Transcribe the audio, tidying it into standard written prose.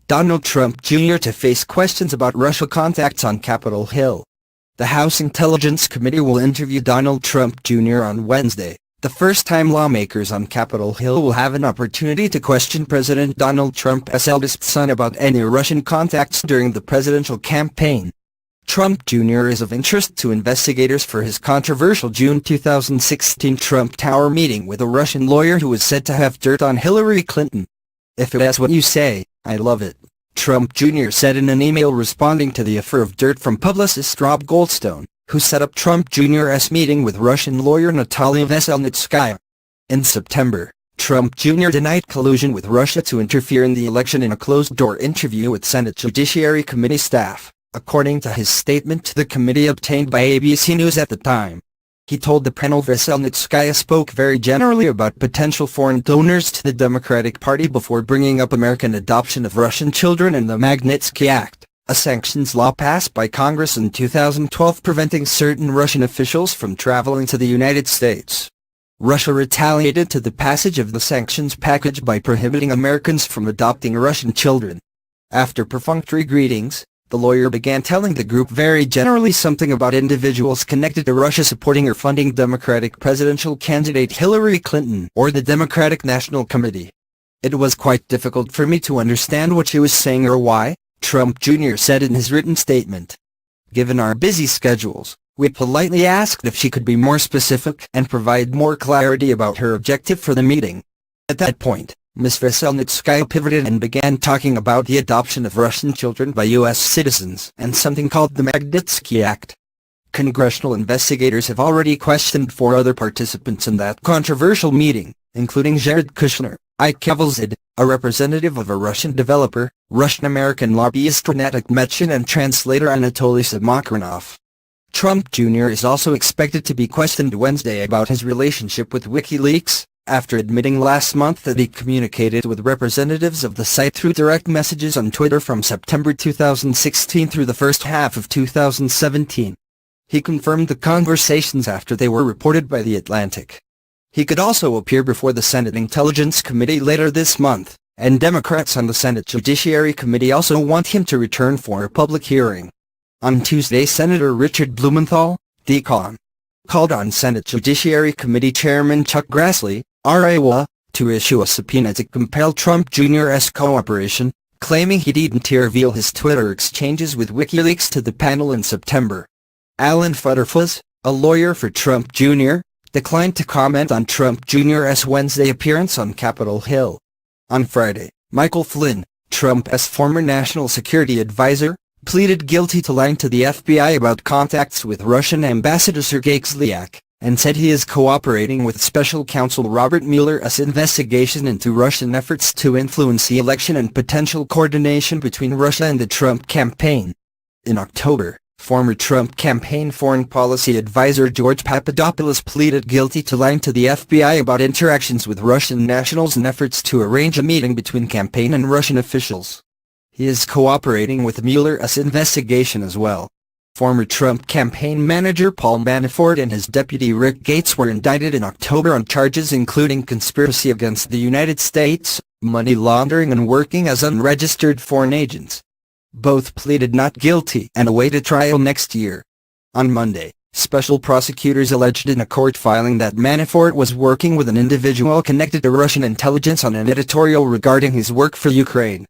Donald Trump Jr. to face questions about Russia contacts on Capitol Hill. The House Intelligence Committee will interview Donald Trump Jr. on Wednesday, the first time lawmakers on Capitol Hill will have an opportunity to question President Donald Trump's eldest son about any Russian contacts during the presidential campaign. Trump Jr. is of interest to investigators for his controversial June 2016 Trump Tower meeting with a Russian lawyer who was said to have dirt on Hillary Clinton. "If it's what you say, I love it," Trump Jr. said in an email responding to the affair of dirt from publicist Rob Goldstone, who set up Trump Jr.'s meeting with Russian lawyer Natalia Veselnitskaya. In September, Trump Jr. denied collusion with Russia to interfere in the election in a closed-door interview with Senate Judiciary Committee staff, according to his statement to the committee obtained by ABC News at the time. He told the panel Veselnitskaya spoke very generally about potential foreign donors to the Democratic Party before bringing up American adoption of Russian children and the Magnitsky Act, a sanctions law passed by Congress in 2012 preventing certain Russian officials from traveling to the United States. Russia retaliated to the passage of the sanctions package by prohibiting Americans from adopting Russian children. After perfunctory greetings, the lawyer began telling the group very generally something about individuals connected to Russia supporting or funding Democratic presidential candidate Hillary Clinton or the Democratic National Committee. "It was quite difficult for me to understand what she was saying or why," Trump Jr. said in his written statement. "Given our busy schedules, we politely asked if she could be more specific and provide more clarity about her objective for the meeting. At that point, Ms. Veselnitskaya pivoted and began talking about the adoption of Russian children by U.S. citizens and something called the Magnitsky Act. Congressional investigators have already questioned 4 other participants in that controversial meeting, including Jared Kushner, Veselnitskaya, a representative of a Russian developer, Russian-American lobbyist Renato Mechin and translator Anatoly Samakranov. Trump Jr. is also expected to be questioned Wednesday about his relationship with WikiLeaks, after admitting last month that he communicated with representatives of the site through direct messages on Twitter from September 2016 through the first half of 2017. He confirmed the conversations after they were reported by The Atlantic. He could also appear before the Senate Intelligence Committee later this month, and Democrats on the Senate Judiciary Committee also want him to return for a public hearing. On Tuesday, Senator Richard Blumenthal, D-Con, called on Senate Judiciary Committee Chairman Chuck Grassley, RIWA, to issue a subpoena to compel Trump Jr.'s cooperation, claiming he didn't reveal his Twitter exchanges with WikiLeaks to the panel in September. Alan Futterfuss, a lawyer for Trump Jr., declined to comment on Trump Jr.'s Wednesday appearance on Capitol Hill. On Friday, Michael Flynn, Trump's former national security advisor, pleaded guilty to lying to the FBI about contacts with Russian Ambassador Sergei Kislyak, and said he is cooperating with Special Counsel Robert Mueller's investigation into Russian efforts to influence the election and potential coordination between Russia and the Trump campaign. In October, former Trump campaign foreign policy advisor George Papadopoulos pleaded guilty to lying to the FBI about interactions with Russian nationals and efforts to arrange a meeting between campaign and Russian officials. He is cooperating with Mueller's investigation as well. Former Trump campaign manager Paul Manafort and his deputy Rick Gates were indicted in October on charges including conspiracy against the United States, money laundering and working as unregistered foreign agents. Both pleaded not guilty and await a trial next year. On Monday, special prosecutors alleged in a court filing that Manafort was working with an individual connected to Russian intelligence on an editorial regarding his work for Ukraine,